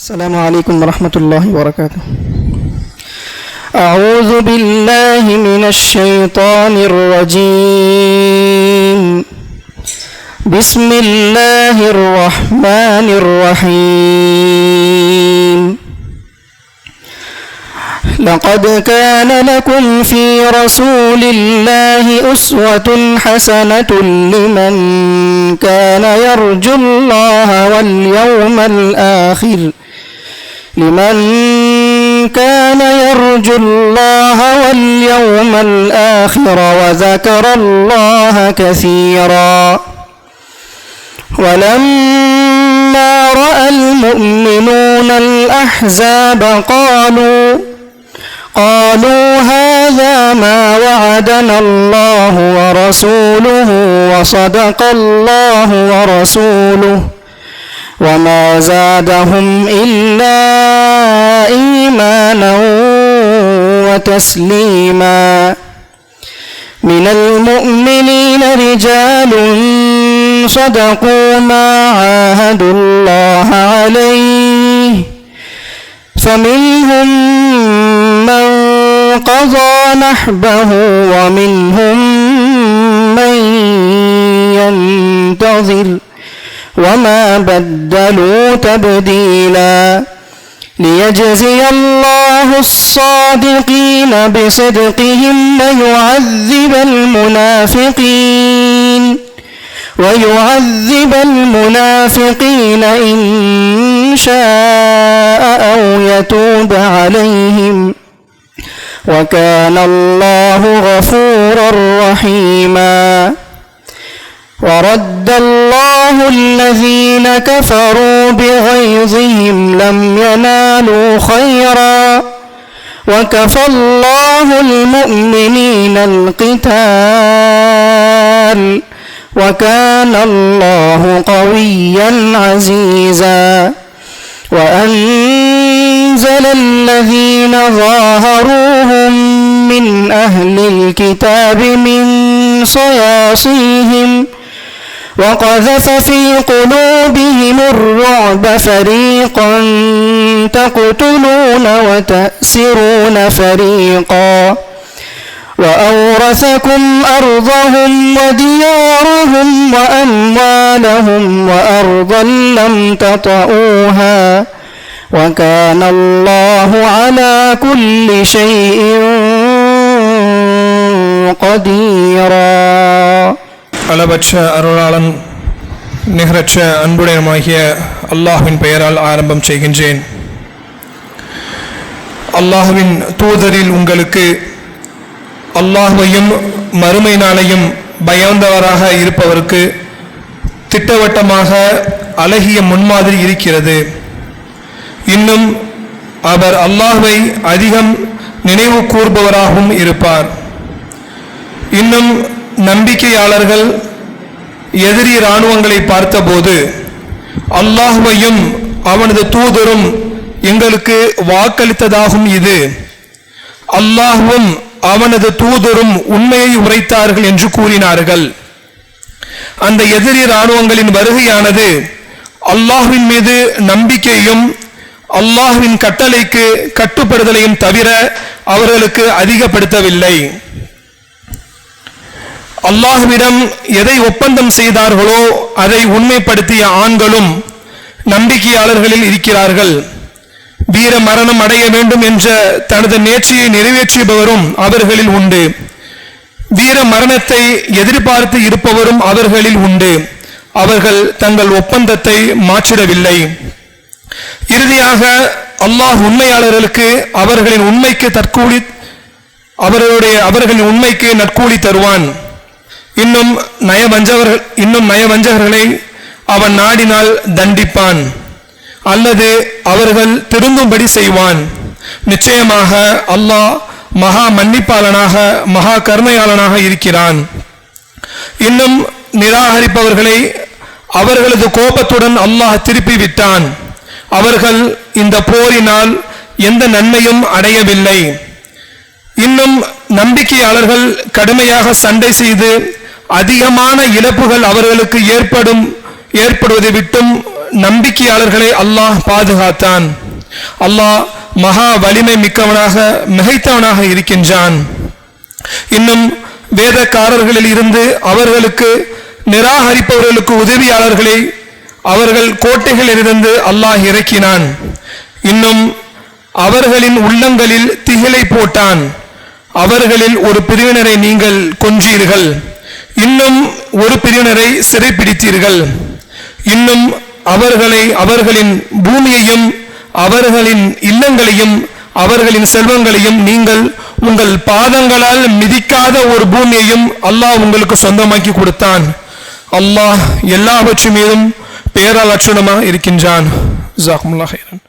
السلام عليكم ورحمة الله وبركاته. أعوذ بالله من الشيطان الرجيم. بسم الله الرحمن الرحيم. لقد كان لكم في رسول الله أسوة حسنة لمن كان يرجو الله واليوم الآخر وذكر الله كثيرا. ولما رأى المؤمنون الأحزاب قالوا هذا ما وعدنا الله ورسوله وصدق الله ورسوله وما زادهم إلا إيمانا وتسليما. من المؤمنين رجال صدقوا ما عاهدوا الله عليه فمنهم من قضى نحبه ومنهم من ينتظر وما بدلوا تبديلا. ليجزي الله الصادقين بصدقهم ويعذب المنافقين إن شاء أو يتوب عليهم وكان الله غفورا رحيما. ورد الله الذين كفروا بغيظهم لم ينالوا خيرا وكفى الله المؤمنين القتال وكان الله قويا عزيزا. وأنزل الذين ظاهروهم من أهل الكتاب من صياصيهم وقذف في قلوبهم الرعب فريقا تقتلون وتأسرون فريقا وأورثكم أرضهم وديارهم وأموالهم وأرضا لم تطئوها وكان الله على كل شيء قديرا. அளவற்ற அருளாளன் நிகரற்ற அன்புடையமாகிய அல்லாஹ்வின் பெயரால் ஆரம்பம் செய்கின்றேன். அல்லாஹ்வின் தூதரில் உங்களுக்கு அல்லாஹ்வையும் மறுமை நாளையும் பயந்தவராக இருப்பவருக்கு திட்டவட்டமாக அழகிய முன்மாதிரி இருக்கிறது. இன்னும் அவர் அல்லாஹ்வை அதிகம் நினைவு கூர்பவராகவும் இருப்பார். இன்னும் நம்பிக்கையாளர்கள் எதிரி இராணுவங்களை பார்த்தபோது அல்லாஹ்வையும் அவனது தூதரும் எங்களுக்கு வாக்களித்ததாகும் இது அல்லாஹ்வும் அவனது தூதரும் உண்மையை உரைத்தார்கள் என்று கூறினார்கள். அந்த எதிரி இராணுவங்களின் வருகையானது அல்லாஹ்வின் மீது நம்பிக்கையும் அல்லாஹ்வின் கட்டளைக்கு கட்டுப்படுதலையும் தவிர அவர்களுக்கு அதிகப்படுத்தவில்லை. அல்லாஹ்விடம் எதை ஒப்பந்தம் செய்தார்களோ அதை உண்மைப்படுத்திய ஆண்களும் நம்பிக்கையாளர்களில் இருக்கிறார்கள். வீர மரணம் அடைய வேண்டும் என்ற தனது நேர்ச்சியை நிறைவேற்றியவரும் அவர்களில் உண்டு. வீர மரணத்தை எதிர்பார்த்து இருப்பவரும் அவர்களில் உண்டு. அவர்கள் தங்கள் ஒப்பந்தத்தை மாற்றிடவில்லை. இறுதியாக அல்லாஹ் உண்மையாளர்களுக்கு அவர்களின் உண்மைக்கு நற்கூலி தருவான். இன்னும் நயவஞ்சகர்களை அவன் நாடினால் தண்டிப்பான் அல்லது அவர்கள் திருந்தும்படி செய்வான். நிச்சயமாக அல்லாஹ் மகா மன்னிப்பாளனாக மகா கருணையாளனாக இருக்கிறான். இன்னும் நிராகரிப்பவர்களை அவர்களது கோபத்துடன் அல்லாஹ் திருப்பி விட்டான். அவர்கள் இந்த போரினால் எந்த நன்மையும் அடையவில்லை. இன்னும் நம்பிக்கையாளர்கள் கடுமையாக சண்டை செய்து அதிகமான இழப்புகள் அவர்களுக்கு ஏற்படும் ஏற்படுவதை விட்டும் நம்பிக்கையாளர்களை அல்லாஹ் பாதுகாத்தான். அல்லாஹ் மகா வலிமை மிக்கவனாக மிகைத்தவனாக இருக்கின்றான். இன்னும் வேதக்காரர்களில் இருந்து அவர்களுக்கு நிராகரிப்பவர்களுக்கு உதவியாளர்களை அவர்கள் கோட்டைகளிலிருந்து அல்லாஹ் இறக்கினான். இன்னும் அவர்களின் உள்ளங்களில் திகிலை போட்டான். அவர்களில் ஒரு பிரிவினரை நீங்கள் கொன்றீர்கள், இன்னும் ஒரு பிரிவினரை சிறைப்பிடித்தீர்கள். இன்னும் அவர்களின் பூமியையும் அவர்களின் இல்லங்களையும் அவர்களின் செல்வங்களையும் நீங்கள் உங்கள் பாதங்களால் மிதிக்காத ஒரு பூமியையும் அல்லாஹ் உங்களுக்கு சொந்தமாக்கி கொடுத்தான். அல்லாஹ் எல்லாவற்று மீதும் பேரலட்சணமாக இருக்கின்றான். ஜஸாக்குமுல்லாஹ் ஹைரன்.